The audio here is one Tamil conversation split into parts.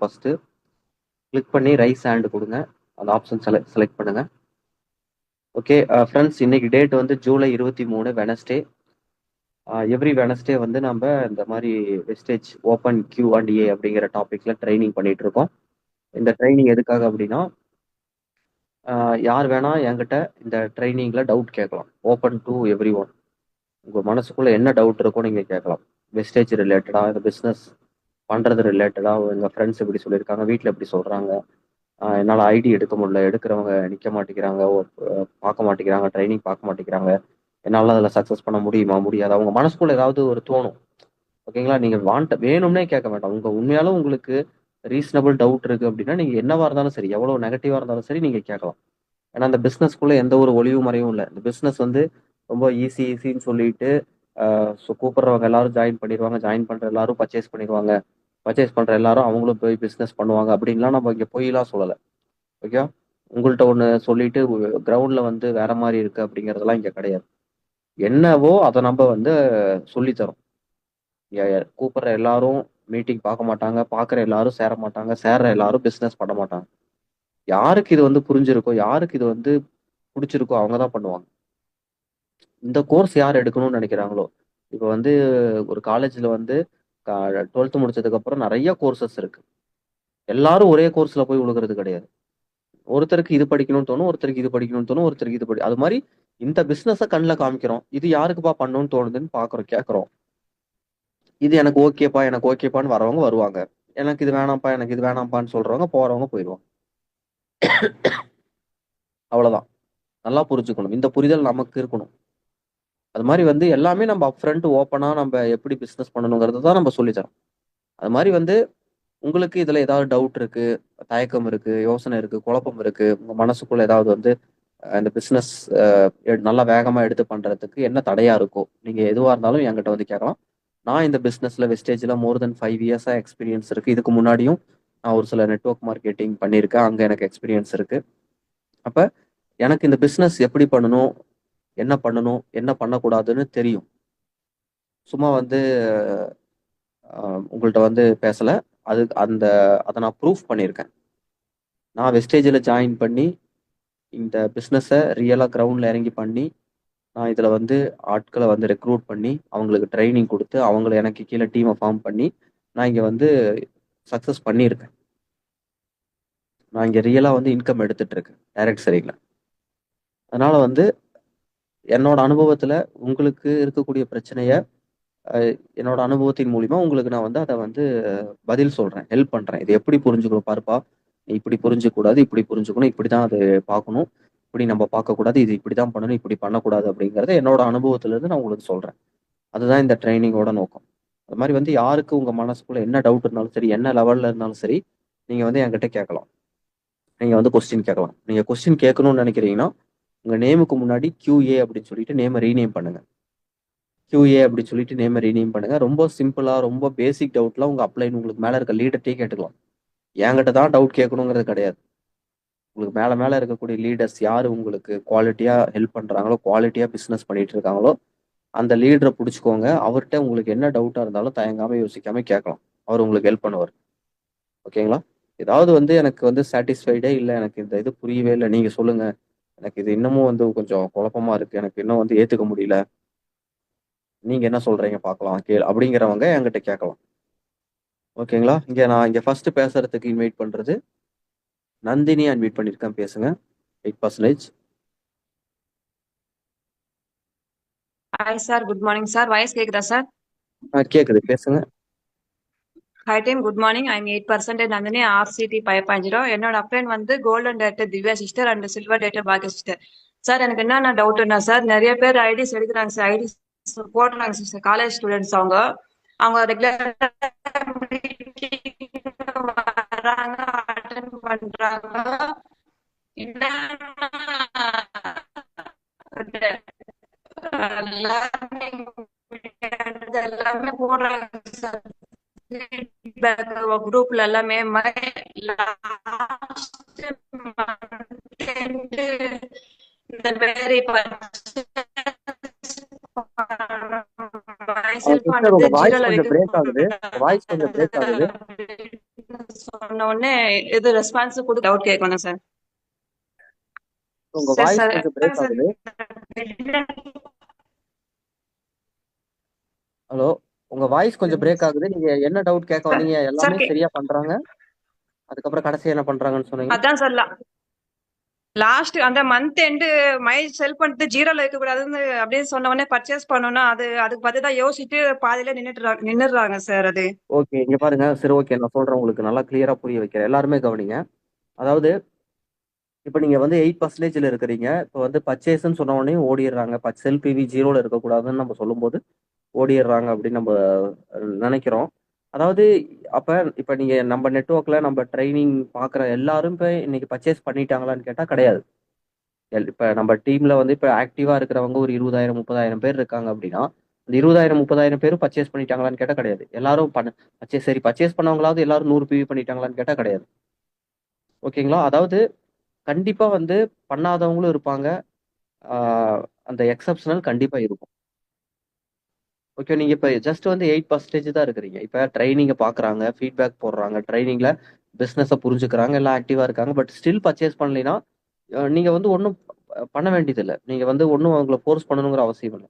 ஃபர்ஸ்ட் கிளிக் பண்ணி ரைஸ் ஹேண்ட் கொடுங்க. அந்த ஆப்ஷன் செலக்ட் பண்ணுங்க. ஓகே ஃப்ரெண்ட்ஸ், இன்னைக்கு டேட் வந்து ஜூலை 23 வெனஸ்டே. எவ்ரி வெனஸ்டே வந்து நம்ம இந்த மாதிரி வெஸ்டேஜ் ஓப்பன் Q&A அப்படிங்கிற டாபிக்ல ட்ரைனிங் பண்ணிட்டு இருக்கோம். இந்த ட்ரைனிங் எதுக்காக அப்படின்னா, யார் வேணா என்கிட்ட இந்த ட்ரைனிங்ல டவுட் கேட்கலாம். Open to every one. உங்க மனசுக்குள்ள என்ன டவுட் இருக்கோ நீங்க கேட்கலாம். வெஸ்டேஜ் ரிலேட்டடா, இந்த பிஸ்னஸ் பண்றது ரிலேட்டடா, எங்க ஃப்ரெண்ட்ஸ் இப்படி சொல்லியிருக்காங்க, வீட்டில் எப்படி சொல்றாங்க, என்னால் ஐடி எடுக்க முடியல, எடுக்கிறவங்க நிற்க மாட்டேங்கிறாங்க, பார்க்க மாட்டேங்கிறாங்க, ட்ரைனிங் பார்க்க மாட்டேங்கிறாங்க, என்னால் அதில் சக்ஸஸ் பண்ண முடியுமா முடியாது, அவங்க மனசுக்குள்ள ஏதாவது ஒரு தோணும். ஓகேங்களா? நீங்கள் வேணும்னே கேட்க வேண்டாம். உண்மையாலும் உங்களுக்கு ரீசனபிள் டவுட் இருக்கு அப்படின்னா நீங்கள் என்னவா இருந்தாலும் சரி, எவ்வளோ நெகட்டிவாக இருந்தாலும் சரி நீங்கள் கேட்கலாம். ஏன்னா அந்த பிஸ்னஸ்க்குள்ள எந்த ஒரு ஒளிவு மறைவும் இல்லை. இந்த பிஸ்னஸ் வந்து ரொம்ப ஈஸின்னு சொல்லிட்டு கூப்பிடுறவங்க எல்லாரும் ஜாயின் பண்ணிடுவாங்க, ஜாயின் பண்ற எல்லாரும் பர்ச்சேஸ் பண்ணிடுவாங்க, பர்ச்சேஸ் பண்ற எல்லாரும் அவங்களும் போய் பிஸ்னஸ் பண்ணுவாங்க அப்படின்லாம் நம்ம இங்கே பொய்லாம் சொல்லலை. ஓகே, உங்கள்கிட்ட ஒன்று சொல்லிட்டு கிரவுண்ட்ல வந்து வேற மாதிரி இருக்கு அப்படிங்கிறதெல்லாம் இங்கே கிடையாது. என்னவோ அதை நம்ம வந்து சொல்லித்தரோம். கூப்பிடுற எல்லாரும் மீட்டிங் பார்க்க மாட்டாங்க, பார்க்குற எல்லாரும் சேர மாட்டாங்க, சேர்ற எல்லாரும் பிஸ்னஸ் பண்ண மாட்டாங்க. யாருக்கு இது வந்து புரிஞ்சிருக்கோ, யாருக்கு இது வந்து பிடிச்சிருக்கோ அவங்க தான் பண்ணுவாங்க. இந்த கோர்ஸ் யார் எடுக்கணும்னு நினைக்கிறாங்களோ, இப்போ வந்து ஒரு காலேஜில் வந்து 12th முடிச்சதுக்கு அப்புறம் நிறைய கோர்சஸ் இருக்கு. எல்லாரும் ஒரே கோர்ஸ்ல போய் விழுகிறது கிடையாது. ஒருத்தருக்கு இது படிக்கணும்னு தோணும், ஒருத்தருக்கு இது படிக்கணும்னு தோணும், ஒருத்தருக்கு இது அது மாதிரி இந்த பிசினஸை கண்ணில் காமிக்கிறோம். இது யாருக்குப்பா பண்ணணும்னு தோணுதுன்னு பாக்குறோம், கேட்கறோம். இது எனக்கு ஓகேப்பா, எனக்கு ஓகேப்பான்னு வரவங்க வருவாங்க. எனக்கு இது வேணாம்ப்பா, எனக்கு இது வேணாம்ப்பான்னு சொல்றவங்க போறவங்க போயிடுவாங்க. அவ்வளவுதான். நல்லா புரிஞ்சுக்கணும். இந்த புரிதல் நமக்கு இருக்கணும். அது மாதிரி வந்து எல்லாமே நம்ம அப்ஃப்ரண்ட் ஓப்பனா நம்ம எப்படி பிசினஸ் பண்ணணுங்கிறது தான் நம்ம சொல்லித்தரோம். அது மாதிரி வந்து உங்களுக்கு இதுல ஏதாவது டவுட் இருக்கு, தயக்கம் இருக்கு, யோசனை இருக்கு, குழப்பம் இருக்கு, உங்க மனசுக்குள்ள ஏதாவது வந்து இந்த பிசினஸ் நல்லா வேகமா எடுத்து பண்றதுக்கு என்ன தடையா இருக்கோ, நீங்க எதுவா இருந்தாலும் என்கிட்ட வந்து கேட்கலாம். நான் இந்த பிசினஸ்ல வெஸ்டேஜ்ல மோர் தென் 5 இயர்ஸா எக்ஸ்பீரியன்ஸ் இருக்கு. இதுக்கு முன்னாடியும் நான் ஒரு சில நெட்வொர்க் மார்க்கெட்டிங் பண்ணியிருக்கேன், அங்க எனக்கு எக்ஸ்பீரியன்ஸ் இருக்கு. அப்ப எனக்கு இந்த பிசினஸ் எப்படி பண்ணணும், என்ன பண்ணணும், என்ன பண்ணக்கூடாதுன்னு தெரியும். சும்மா வந்து உங்கள்கிட்ட வந்து பேசல, அதை நான் ப்ரூஃப் பண்ணியிருக்கேன். நான் வெஸ்டேஜில் ஜாயின் பண்ணி இந்த பிஸ்னஸை ரியலாக கிரவுண்டில் இறங்கி பண்ணி, நான் இதில் வந்து ஆட்களை வந்து ரெக்ரூட் பண்ணி அவங்களுக்கு ட்ரைனிங் கொடுத்து அவங்கள எனக்கு கீழே டீமை ஃபார்ம் பண்ணி நான் இங்கே வந்து சக்ஸஸ் பண்ணியிருக்கேன். நான் இங்கே ரியலாக வந்து இன்கம் எடுத்துட்டு இருக்கேன் டைரக்ட் சரிங்களா. அதனால வந்து என்னோட அனுபவத்தில் உங்களுக்கு இருக்கக்கூடிய பிரச்சனையை என்னோட அனுபவத்தின் மூலிமா உங்களுக்கு நான் வந்து அதை வந்து பதில் சொல்றேன், ஹெல்ப் பண்றேன். இது எப்படி புரிஞ்சுக்கணும் பாருப்பா, நீ இப்படி புரிஞ்சுக்கூடாது, இப்படி புரிஞ்சுக்கணும், இப்படிதான் அது பார்க்கணும், இப்படி நம்ம பார்க்கக்கூடாது, இது இப்படிதான் பண்ணணும், இப்படி பண்ணக்கூடாது அப்படிங்கிறத என்னோட அனுபவத்துல இருந்து நான் உங்களுக்கு சொல்றேன். அதுதான் இந்த ட்ரைனிங்கோட நோக்கம். அது மாதிரி வந்து யாருக்கு உங்க மனசுக்குள்ள என்ன டவுட் இருந்தாலும் சரி, என்ன லெவல்ல இருந்தாலும் சரி, நீங்க வந்து என்கிட்ட கேட்கலாம். நீங்க வந்து கொஸ்டின் கேட்கலாம். நீங்க கொஸ்டின் கேட்கணும்னு நினைக்கிறீங்கன்னா உங்க நேமுக்கு முன்னாடி QA அப்படின்னு சொல்லிட்டு நேமை ரீநேம் பண்ணுங்க. QA அப்படி சொல்லிட்டு நேமை ரீநேம் பண்ணுங்க. ரொம்ப சிம்பிளா, ரொம்ப பேசிக் டவுட்லாம் உங்க அப்ளைன் உங்களுக்கு மேல இருக்க லீடர்ட்டே கேட்டுக்கலாம். என்கிட்ட தான் டவுட் கேட்கணுங்கிறது கிடையாது. உங்களுக்கு மேல மேல இருக்கக்கூடிய லீடர்ஸ் யாரு உங்களுக்கு குவாலிட்டியா ஹெல்ப் பண்றாங்களோ, குவாலிட்டியா பிசினஸ் பண்ணிட்டு இருக்காங்களோ, அந்த லீடரை பிடிச்சிக்கோங்க. அவர்கிட்ட உங்களுக்கு என்ன டவுட்டா இருந்தாலும் தயங்காம யோசிக்காம கேட்கலாம். அவர் உங்களுக்கு ஹெல்ப் பண்ணுவார். ஓகேங்களா? ஏதாவது வந்து எனக்கு வந்து சாட்டிஸ்ஃபைடே இல்லை, எனக்கு இந்த இது புரியவே இல்லை, நீங்க சொல்லுங்க, எனக்கு இது இன்னமும் வந்து கொஞ்சம் குழப்பமா இருக்கு, எனக்கு இன்னும் வந்து ஏத்துக்க முடியல, நீங்க என்ன சொல்றீங்க பார்க்கலாம் அப்படிங்கிறவங்க என்கிட்ட கேட்கலாம். ஓகேங்களா? நான் இங்க ஃபர்ஸ்ட் பேசுறதுக்கு இன்வைட் பண்றது நந்தினி அன்வைட் பண்ணிருக்கேன், பேசுங்க. 8%. Hi sir, good morning sir. Voice கேக்குதா சார்? கேக்குது, பேசுங்க. Hi team, good morning. I'm 8% Nandini, RCT 5.0. என்னோட அப்ளைன் வந்து golden theatre Divya sister and silver theatre பாக்கிய சிஸ்டர். சார் எனக்கு என்னென்ன டவுட்னா சார், நிறைய பேர் ஐடிஸ் எடுக்கிறாங்க சார், ஐடிஸ் போடுறாங்க சிஸ்டர், காலேஜ் ஸ்டூடெண்ட்ஸ் அவங்க அவங்க ரெகுலர் வராங்க, அட்டன் பண்றாங்க. என்னன்னா எல்லாமே போடுறாங்க சார், குரூப்ல எல்லாமே. இந்த மாதிரி சிஸ்டர், உங்க வாய்ஸ் கொஞ்சம் பிரேக் ஆகுது. வாய்ஸ் கொஞ்சம் பிரேக் ஆகுது. சொன்ன உடனே இது ரெஸ்பான்ஸ் கொடுத்து டவுட் கேட்கணும் சார். உங்க சரி வாய்ஸ் சார். கொஞ்சம் பிரேக் சார் ஆகுது. ஹலோ, உங்க வாய்ஸ் கொஞ்சம் பிரேக் ஆகுது. நீங்க என்ன டவுட் கேட்க வந்தீங்க? சார் எல்லாமே சரியா பண்றாங்க, அதுக்கப்புறம் கடைசி என்ன பண்றாங்கன்னு சொன்னீங்க? அதான் சார் லாஸ்ட் அந்த மந்த் எண்டு மை செல் பண்ணிட்டு ஜீரோல இருக்க கூடாதுன்னு அப்படின்னு சொன்ன உடனே பர்ச்சேஸ் பண்ணணும். அதுக்கு பார்த்து தான் யோசிச்சுட்டு பாதியில நின்னுடுறாங்க சார். அது ஓகே, இங்க பாருங்க. சரி, ஓகே, நான் சொல்றேன், உங்களுக்கு நல்லா கிளியரா புரிய வைக்கிறேன். எல்லாருமே கவனிங்க. அதாவது இப்போ நீங்க வந்து 8% இருக்கிறீங்க. இப்போ வந்து பர்ச்சேஸ்ன்னு சொன்ன உடனே ஓடிடுறாங்க. செல் பிவி ஜீரோல இருக்கக்கூடாதுன்னு நம்ம சொல்லும்போது ஓடிடுறாங்க அப்படின்னு நம்ம நினைக்கிறோம். அதாவது அப்ப இப்ப நீங்க நம்ம நெட்வொர்க்ல நம்ம ட்ரைனிங் பாக்குற எல்லாரும் இப்ப இன்னைக்கு பர்ச்சேஸ் பண்ணிட்டாங்களான்னு கேட்டா கிடையாது. இப்ப நம்ம டீம்ல வந்து இப்ப ஆக்டிவா இருக்கிறவங்க ஒரு 20,000 30,000 பேர் இருக்காங்க அப்படின்னா, இந்த 20,000 30,000 பேரும் பர்ச்சேஸ் பண்ணிட்டாங்களான்னு கேட்டா கிடையாது. எல்லாரும் பர்ச்சேஸ் பண்ணவங்களாவது எல்லாரும் 100 பிவி பண்ணிட்டாங்களான்னு கேட்டா கிடையாது. ஓகேங்களா? அதாவது கண்டிப்பா வந்து பண்ணாதவங்களும் இருப்பாங்க. அந்த எக்ஸப்ஷனல் கண்டிப்பா இருக்கும். ஓகே, நீங்க இப்ப ஜஸ்ட் வந்து 8% தான் இருக்கிறீங்க. இப்ப ட்ரைனிங்க பாக்குறாங்க, ஃபீட்பேக் போடுறாங்க, ட்ரைனிங்ல பிசினஸ புரிஞ்சுக்கிறாங்க, எல்லாம் ஆக்டிவா இருக்காங்க. பட் ஸ்டில் பர்ச்சேஸ் பண்ணலைன்னா நீங்க வந்து ஒன்றும் பண்ண வேண்டியது இல்லை. நீங்க வந்து ஒன்றும் அவங்கள ஃபோர்ஸ் பண்ணணுங்கிற அவசியம் இல்லை.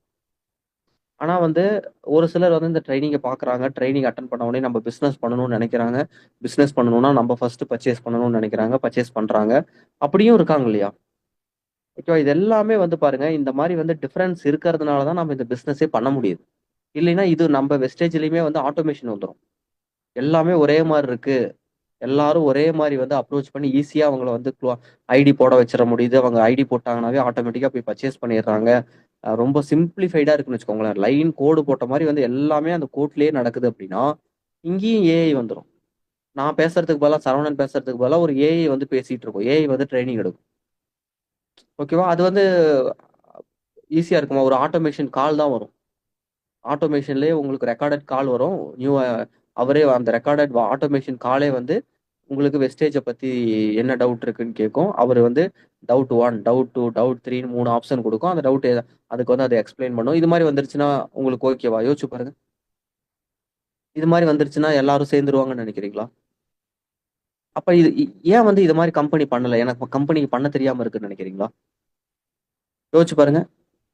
ஆனா வந்து ஒரு சிலர் வந்து இந்த ட்ரைனிங்க பாக்குறாங்க, ட்ரைனிங் அட்டன் பண்ண உடனே நம்ம பிசினஸ் பண்ணணும்னு நினைக்கிறாங்க. பிசினஸ் பண்ணணும்னா நம்ம ஃபர்ஸ்ட் பர்ச்சேஸ் பண்ணணும்னு நினைக்கிறாங்க, பர்ச்சேஸ் பண்றாங்க. அப்படியும் இருக்காங்க இல்லையா? ஓகேவா? இது எல்லாமே வந்து பாருங்க, இந்த மாதிரி வந்து டிஃபரன்ஸ் இருக்கிறதுனால தான் நம்ம இந்த பிசினஸே பண்ண முடியுது. இல்லைன்னா இது நம்ம வெஸ்டேஜ்லயுமே வந்து ஆட்டோமேஷன் வந்துடும். எல்லாமே ஒரே மாதிரி இருக்கு, எல்லாரும் ஒரே மாதிரி வந்து அப்ரோச் பண்ணி ஈஸியா அவங்கள வந்து ஐடி போட வச்சிட முடியுது. அவங்க ஐடி போட்டாங்கன்னாவே ஆட்டோமேட்டிக்கா போய் பர்ச்சேஸ் பண்ணிடுறாங்க. ரொம்ப சிம்பிளிஃபைடா இருக்குன்னு வச்சுக்கோங்களேன். லைன் கோடு போட்ட மாதிரி வந்து எல்லாமே அந்த கோட்லயே நடக்குது அப்படின்னா, இங்கேயும் ஏஐ வந்துடும். நான் பேசுறதுக்கு பதிலா, சரவணன் பேசுறதுக்கு பதிலா ஒரு ஏஐ வந்து பேசிட்டு இருக்கோம். ஏஐ வந்து ட்ரைனிங் எடுக்கும். ஓகேவா? அது வந்து ஈஸியா இருக்குமா? ஒரு ஆட்டோமேஷன் கால் தான் வரும். ஆட்டோமேஷன்லயே உங்களுக்கு ரெக்கார்டட் கால் வரும். அவரே அந்த ரெக்கார்டட் ஆட்டோமேஷன் காலே வந்து உங்களுக்கு வெஸ்டேஜை பத்தி என்ன டவுட் இருக்குன்னு கேட்கும். அவர் வந்து டவுட் 1, டவுட் 2, டவுட் 3ன்னு 3 ஆப்ஷன் கொடுக்கும். அந்த டவுட் அதுக்கு வந்து அதை எக்ஸ்பிளைன் பண்ணும். இது மாதிரி வந்துருச்சுன்னா உங்களுக்கு ஓகேவா? யோசிச்சு பாருங்க. இது மாதிரி வந்துருச்சுன்னா எல்லாரும் சேர்ந்துருவாங்கன்னு நினைக்கிறீங்களா? அப்ப இது ஏன் வந்து இது மாதிரி கம்பெனி பண்ணல? எனக்கு கம்பெனிக்கு பண்ண தெரியாம இருக்குன்னு நினைக்கிறீங்களா? யோசிச்சு பாருங்க.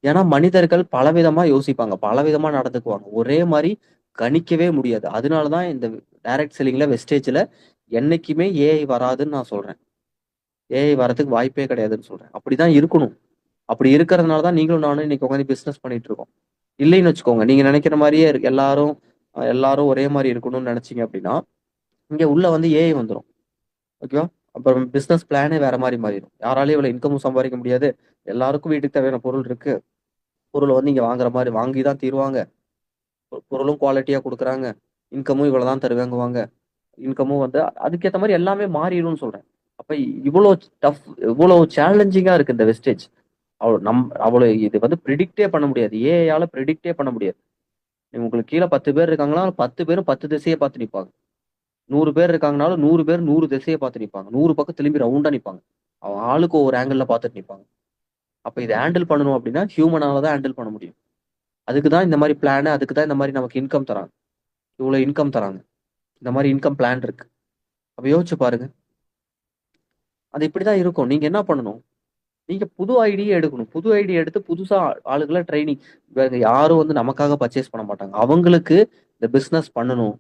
ஏன்னா மனிதர்கள் பலவிதமா யோசிப்பாங்க, பலவிதமா நடந்துக்குவாங்க. ஒரே மாதிரி கணிக்கவே முடியாது. அதனாலதான் இந்த டைரக்ட் செல்லிங்ல வெஸ்டேஜ்ல என்னைக்குமே ஏஐ வராதுன்னு நான் சொல்றேன். ஏஐ வரதுக்கு வாய்ப்பே கிடையாதுன்னு சொல்றேன். அப்படிதான் இருக்கணும். அப்படி இருக்கிறதுனால தான் நீங்களும் நானும் இன்னைக்கு உட்காந்து பிசினஸ் பண்ணிட்டு இருக்கோம். இல்லைன்னு வச்சுக்கோங்க, நீங்க நினைக்கிற மாதிரியே எல்லாரும் எல்லாரும் ஒரே மாதிரி இருக்கணும்னு நினைச்சீங்க அப்படின்னா இங்க உள்ள வந்து ஏஐ வந்துடும். ஓகேவா? அப்புறம் பிசினஸ் பிளானே வேற மாதிரி மாறிடும். யாராலையும் இவ்வளவு இன்கமும் சம்பாதிக்க முடியாது. எல்லாருக்கும் வீட்டுக்கு தேவையான பொருள் இருக்கு. பொருளை வந்து இங்க வாங்குற மாதிரி வாங்கி தான் தீருவாங்க. பொருளும் குவாலிட்டியா கொடுக்குறாங்க. இன்கமும் இவ்வளவுதான் தருவாங்குவாங்க. இன்கமும் வந்து அதுக்கேற்ற மாதிரி எல்லாமே மாறிடும்னு சொல்றேன். அப்ப இவ்வளவு டஃப், இவ்வளவு சேலஞ்சிங்கா இருக்கு இந்த வெஸ்டேஜ். அவ்வளவு இது வந்து ப்ரிடிக்டே பண்ண முடியாது. ஏஐயால ப்ரிடிக்டே பண்ண முடியாது. உங்களுக்கு கீழே 10 பேர் இருக்காங்கன்னா 10 பேரும் 10 திசையை பார்த்து நிற்பாங்க. 100 பேர் இருக்காங்கனாலும் 100 பேர் 100 திசையை பார்த்து நிற்பாங்க. 100 பக்கம் திரும்பி ரவுண்டா நிற்பாங்க. அவங்க ஆளுக்கு ஒவ்வொரு ஆங்கிள் பார்த்துட்டு நிற்பாங்க. அப்ப இதை ஹேண்டில் பண்ணணும் அப்படின்னா ஹியூமனால தான் ஹேண்டில் பண்ண முடியும். அதுக்கு தான் இந்த மாதிரி பிளான், அதுக்கு தான் இந்த மாதிரி நமக்கு இன்கம் தராங்க. இவ்வளவு இன்கம் தராங்க. இந்த மாதிரி இன்கம் பிளான் இருக்கு. அப்ப யோசிச்சு பாருங்க. அது இப்படிதான் இருக்கும். நீங்க என்ன பண்ணணும்? நீங்க புது ஐடியை எடுக்கணும். புது ஐடியா எடுத்து புதுசா ஆளுகளை ட்ரைனிங். யாரும் வந்து நமக்காக பர்ச்சேஸ் பண்ண மாட்டாங்க. அவங்களுக்கு இந்த பிசினஸ் பண்ணணும்,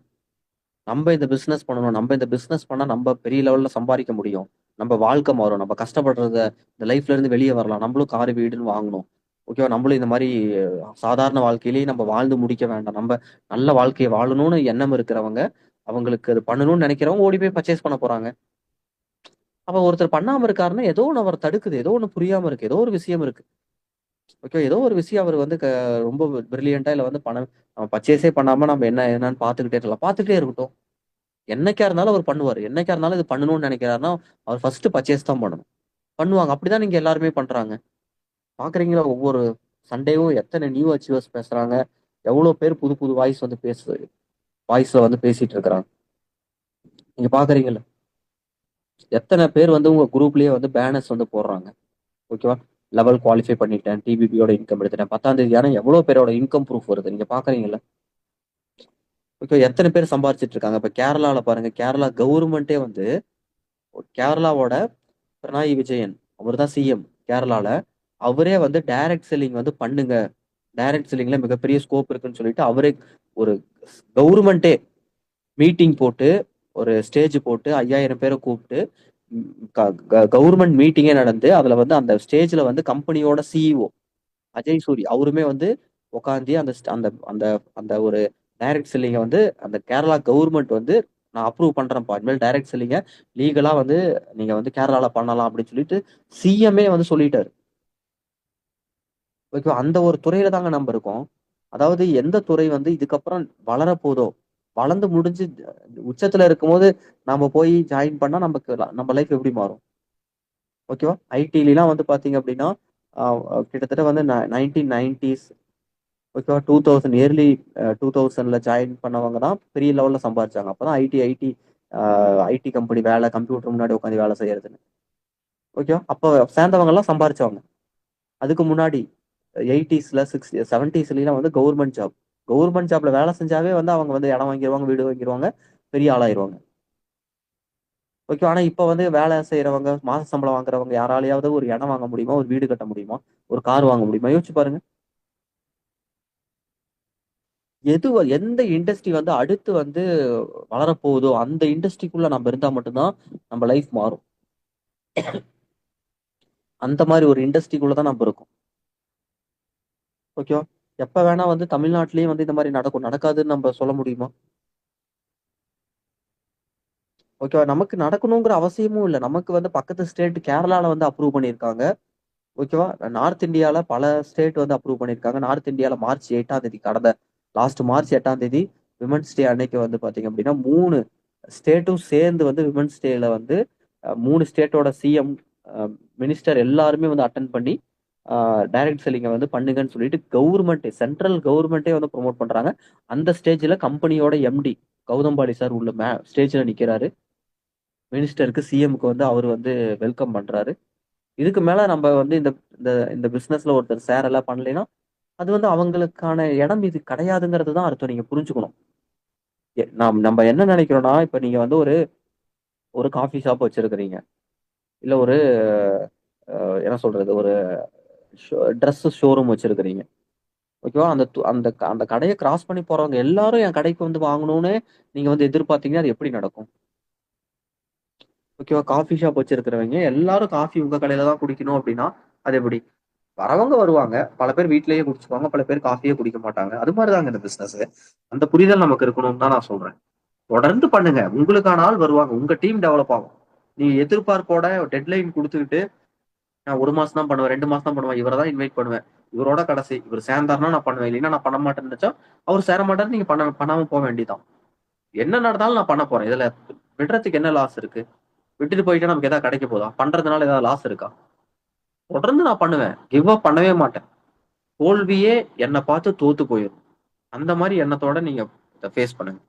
நம்ம இந்த பிசினஸ் பண்ணணும், நம்ம இந்த பிசினஸ் பண்ணா நம்ம பெரிய லெவல்ல சம்பாதிக்க முடியும், நம்ம வாழ்க்கை மாறும், நம்ம கஷ்டப்படுறத இந்த லைஃப்ல இருந்து வெளியே வரலாம், நம்மளும் காரு வீடுன்னு வாங்கணும். ஓகேவா? நம்மளும் இந்த மாதிரி சாதாரண வாழ்க்கையிலேயே நம்ம வாழ்ந்து முடிக்க வேண்டாம், நம்ம நல்ல வாழ்க்கையை வாழணும்னு எண்ணம் இருக்கிறவங்க, அவங்களுக்கு அது பண்ணணும்னு நினைக்கிறவங்க ஓடி போய் பர்ச்சேஸ் பண்ண போறாங்க. அப்ப ஒருத்தர் பண்ணாம இருக்காருன்னா ஏதோ ஒன்று அவர் தடுக்குது, ஏதோ ஒன்று புரியாம இருக்கு, ஏதோ ஒரு விஷயம் இருக்கு. ஓகே, ஏதோ ஒரு விஷயம் அவர் வந்து ரொம்ப பிரில்லியண்டா இல்ல வந்து நம்ம பர்ச்சேஸே பண்ணாம நம்ம என்னன்னு பாத்துக்கிட்டே இருக்கலாம். பாத்துக்கிட்டே இருக்கட்டும். என்னைக்கா இருந்தாலும் அவர் பண்ணுவார். என்னைக்கா இருந்தாலும் இது பண்ணணும்னு நினைக்கிறாருன்னா அவர் ஃபர்ஸ்ட் பர்ச்சேஸ் தான் பண்ணணும். பண்ணுவாங்க. அப்படிதான் நீங்க எல்லாருமே பண்றாங்க. பாக்குறீங்களா? ஒவ்வொரு சண்டேவும் எத்தனை நியூ அச்சீவர்ஸ் பேசுறாங்க. எவ்வளவு பேர் புது புது வாய்ஸ்ல வந்து பேசிட்டு இருக்கிறாங்க. நீங்க பாக்குறீங்கல்ல? எத்தனை பேர் வந்து உங்க குரூப்லயே வந்து பேனர்ஸ் வந்து போடுறாங்க. ஓகேவா? லெவல் குவாலிஃபை பண்ணிட்டேன், டிபிபியோட இன்கம் எடுத்துட்டேன், 10ஆம் தேதி. ஆனா எவ்வளவு பேரோட இன்கம் ப்ரூஃப் வருது நீங்க பாக்குறீங்கல்ல? ஓகே, எத்தனை பேர் சம்பாரிச்சிட்டு இருக்காங்க? இப்ப கேரளால பாருங்க, கேரளா கவர்மெண்ட்டே வந்து கேரளாவோட பினராயி விஜயன் அவர் தான் சிஎம் கேரளால. அவரே வந்து டைரக்ட் செல்லிங் வந்து பண்ணுங்க, டைரக்ட் செல்லிங்ல மிகப்பெரிய ஸ்கோப் இருக்குன்னு சொல்லிட்டு அவரே ஒரு கவர்மெண்ட்டே மீட்டிங் போட்டு ஒரு ஸ்டேஜ் போட்டு 5000 பேரை கூப்பிட்டு கவர்மெண்ட் மீட்டிங்கே நடந்து அதுல வந்து அந்த ஸ்டேஜ்ல வந்து கம்பெனியோட சிஇஓ அஜய் சூரி அவருமே வந்து உட்காந்து அந்த அந்த அந்த அந்த ஒரு டைரக்ட் செல்லிங்கை வந்து அந்த கேரளா கவர்மெண்ட் வந்து நான் அப்ரூவ் பண்றேன்ப்பா, இனிமேல் டைரக்ட் செல்லிங்க லீகலா வந்து நீங்க வந்து கேரளால பண்ணலாம் அப்படின்னு சொல்லிட்டு சிஎம்ஏ வந்து சொல்லிட்டாரு. ஓகே, அந்த ஒரு துறையில தாங்க நம்ம இருக்கோம். அதாவது எந்த துறை வந்து இதுக்கப்புறம் வளர போதோ, வளர்ந்து முடிஞ்சு உச்சத்துல இருக்கும்போது நாம போய் ஜாயின் பண்ணா நமக்கு நம்ம லைஃப் எப்படி மாறும்? ஓகேவா? ஐடிலாம் வந்து பாத்தீங்க அப்படின்னா கிட்டத்தட்ட வந்து 1990s ஓகேவா 2000 இயர்லி 2000ல ஜாயின் பண்ணவங்க தான் பெரிய லெவல்ல சம்பாதிச்சாங்க. அப்பதான் ஐடி ஐடி ஐடி கம்பெனி வேலை, கம்ப்யூட்டர் முன்னாடி உட்காந்து வேலை செய்யறதுன்னு. ஓகேவா? அப்போ சேர்ந்தவங்க எல்லாம் சம்பாரிச்சவங்க. அதுக்கு முன்னாடி 80ஸ்ல 70ஸ்லாம் வந்து கவர்மெண்ட் ஜாப், கவர்மெண்ட் ஜாப்ல வேலை செஞ்சாவே வந்து அவங்க வந்து இடம் வாங்கிடுவாங்க, வீடு வாங்கிடுவாங்க, பெரிய ஆளாயிருவாங்க. ஓகே, ஆனா இப்ப வந்து வேலை செய்யறவங்க, மாச சம்பளம் வாங்குறவங்க யாராலையாவது ஒரு இடம் வாங்க முடியுமா? ஒரு வீடு கட்ட முடியுமா? ஒரு கார் வாங்க முடியுமா? யோசிச்சு பாருங்க. எந்த இண்டஸ்ட்ரி வந்து அடுத்து வந்து வளரப்போகுதோ அந்த இண்டஸ்ட்ரிக்குள்ள நம்ம இருந்தா மட்டும்தான் நம்ம லைஃப் மாறும். அந்த மாதிரி ஒரு இண்டஸ்ட்ரிக்குள்ள தான் நம்ம இருக்கோம். ஓகேவா? எப்ப வேணா வந்து தமிழ்நாட்டிலேயே வந்து இந்த மாதிரி நடக்கும், நடக்காதுன்னு நம்ம சொல்ல முடியுமா? ஓகேவா? நமக்கு நடக்கணுங்கிற அவசியமும் இல்லை. நமக்கு வந்து பக்கத்து ஸ்டேட் கேரளால வந்து அப்ரூவ் பண்ணியிருக்காங்க. ஓகேவா? நார்த் இந்தியால பல ஸ்டேட் வந்து அப்ரூவ் பண்ணியிருக்காங்க. நார்த் இந்தியால மார்ச் 8ஆம் தேதி, கடந்த மார்ச் 8ஆம் தேதி விமன்ஸ் டே அன்னைக்கு வந்து பாத்தீங்க அப்படின்னா 3 ஸ்டேட்டும் சேர்ந்து வந்து விமன்ஸ் டேல வந்து 3 ஸ்டேட்டோட சிஎம், மினிஸ்டர் எல்லாருமே வந்து அட்டன் பண்ணி டைரக்ட் செல்லிங்கை வந்து பண்ணுங்கன்னு சொல்லிட்டு கவர்மெண்ட், சென்ட்ரல் கவர்மெண்ட்டே வந்து ப்ரொமோட் பண்றாங்க. அந்த ஸ்டேஜ்ல கம்பெனியோட எம்டி கௌதம்பாடி சார் உள்ள ஸ்டேஜ்ல நிக்கிறாரு. மினிஸ்டருக்கு சிஎம்க்கு வந்து அவர் வந்து வெல்கம் பண்றாரு. இதுக்கு மேல நம்ம வந்து இந்த இந்த இந்த பிசினஸ்ல ஒருத்தர் சேரல பண்ணலைன்னா அது வந்து அவங்களுக்கான இடம் இது கிடையாதுங்கிறது தான் அர்த்தம். நீங்க புரிஞ்சுக்கணும். நம்ம என்ன நினைக்கிறோம்னா, இப்ப நீங்க வந்து ஒரு ஒரு காஃபி ஷாப் வச்சிருக்கிறீங்க, இல்ல ஒரு என்ன சொல்றது, ஒரு ட்ரெஸ் ஷோரூம் வச்சிருக்கிறீங்க. ஓகேவா? அந்த அந்த கடையை கிராஸ் பண்ணி போறவங்க எல்லாரும் என் கடைக்கு வந்து வாங்கணும்னு நீங்க வந்து எதிர்பார்த்தீங்கன்னா அது எப்படி நடக்கும்? ஓகேவா? காஃபி ஷாப் வச்சிருக்கிறவங்க எல்லாரும் காஃபி உங்க கடையில தான் குடிக்கணும் அப்படின்னா அது எப்படி? வரவங்க வருவாங்க, பல பேர் வீட்லயே குடிச்சுக்குவாங்க, பல பேர் காஃபியே குடிக்க மாட்டாங்க. அது மாதிரிதாங்க இந்த பிசினஸ். அந்த புரிதல் நமக்கு இருக்கணும்னு தான் நான் சொல்றேன். தொடர்ந்து பண்ணுங்க, உங்களுக்கான ஆள் வருவாங்க, உங்க டீம் டெவலப் ஆகும். நீங்க எதிர்பார்ப்போட டெட்லைன் கொடுத்துக்கிட்டு நான் 1 மாசம் தான் பண்ணுவேன், 2 மாசம் தான் பண்ணுவேன், இவரை தான் இன்வைட் பண்ணுவேன், இவரோட கடைசி இவர் சேர்ந்தாருன்னா நான் பண்ணுவேன், இல்லைன்னா நான் பண்ண மாட்டேன்னு நினைச்சா அவர் சேர மாட்டாரு, நீங்க பண்ணாம போக வேண்டியதான். என்ன நடந்தாலும் நான் பண்ண போறேன், இதுல விடுறதுக்கு என்ன லாஸ் இருக்கு? விட்டுட்டு போயிட்டா நமக்கு ஏதாவது கிடைக்க போதா? பண்றதுனால ஏதாவது லாஸ் இருக்கா? தொடர்ந்து நான் பண்ணுவேன், கிவ் அப் பண்ணவே மாட்டேன். தோல்வியே என்னை பார்த்து தோத்து போயிடும். அந்த மாதிரி எண்ணத்தோட நீங்க இதை ஃபேஸ் பண்ணுங்க.